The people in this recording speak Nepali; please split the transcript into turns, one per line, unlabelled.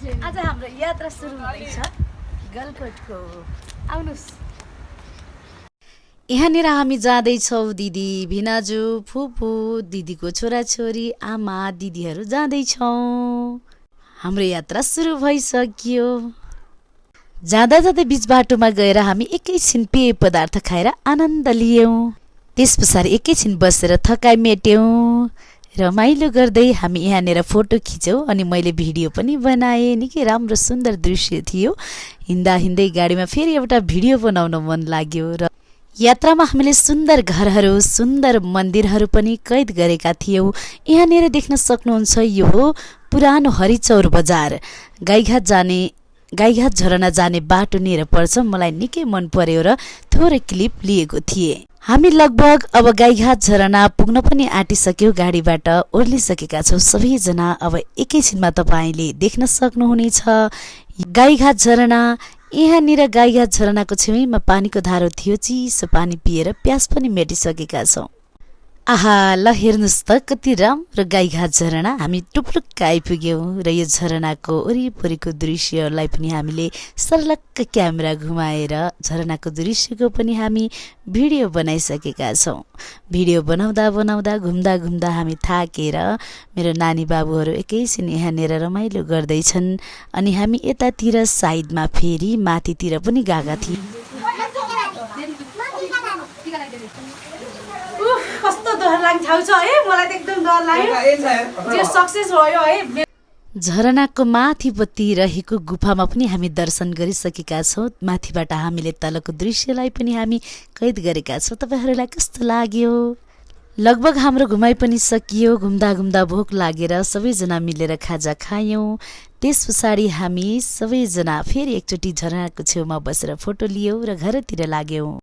आज हाम्रो यात्रा सुरु हुँदैछ गलकोटको। आउनुस्। यहाँनिर हामी जाँदैछौँ दिदी, भिनाजु, फुपू, दिदीको छोराछोरी, आमा, दिदीहरू जाँदैछौँ। हाम्रो यात्रा सुरु भइसक्यो। जाँदा जाँदै बीच बाटोमा गएर हामी एकैछिन पेय पदार्थ खाएर आनन्द लियौँ। त्यस पछाडि एकैछिन बसेर थकाइ मेट्यौँ। रमाइलो गर्दै हामी यहाँनिर फोटो खिच्यौँ अनि मैले भिडियो पनि बनाएँ। निकै राम्रो सुन्दर दृश्य थियो। हिँड्दा हिँड्दै गाडीमा फेरि एउटा भिडियो बनाउन मन लाग्यो। र यात्रामा हामीले सुन्दर घरहरू, सुन्दर मन्दिरहरू पनि कैद गरेका थियौँ। यहाँनिर देख्न सक्नुहुन्छ यो हो पुरानो हरिचौर बजार। गाईघाट झरना जाने बाटो नेर पर्छ। मलाई निकै मन पर्यो र थोरै क्लिप लिएको थिएँ। हामी लगभग अब गाईघाट झरना पुग्न पनि आँटिसक्यौँ। गाडीबाट ओर्लिसकेका छौँ सबैजना। अब एकैछिनमा तपाईँले देख्न सक्नुहुनेछ गाईघाट झरना। यहाँनिर गाईघाट झरनाको छेउमा पानीको धारो थियो। चिसो पानी पिएर प्यास पनि मेटिसकेका छौँ। आहा, ल हेर्नुहोस् त कति राम्रो गाईघाट झरना। हामी टुप्लुक्क आइपुग्यौँ र यो झरनाको वरिपरिको दृश्यलाई पनि हामीले सर्लक्क क्यामेरा घुमाएर झरनाको दृश्यको पनि हामी भिडियो बनाइसकेका छौँ। भिडियो बनाउँदा बनाउँदा घुम्दा घुम्दा हामी थाकेर मेरो नानी बाबुहरू एकैछिन यहाँनिर रमाइलो गर्दैछन् अनि हामी यतातिर साइडमा फेरि माथितिर पनि गएका थियौँ। कस्तो डर लाग्छ है, मलाई त एकदम डर लाग्यो। त्यो सक्सेस भयो है। झरनाको माथिपट्टि रहेको गुफामा पनि हामी दर्शन गरिसकेका छौँ। माथिबाट हामीले तलको दृश्यलाई पनि हामी कैद गरेका छौँ। तपाईहरूलाई कस्तो लाग्यो? लगभग हाम्रो घुमाइ पनि सकियो। घुम्दा घुम्दा भोक लागेर सबैजना मिलेर खाजा खायौँ। त्यस पछाडि हामी सबैजना फेरि एकचोटि झरनाको छेउमा बसेर फोटो लियौँ र घरतिर लाग्यौँ।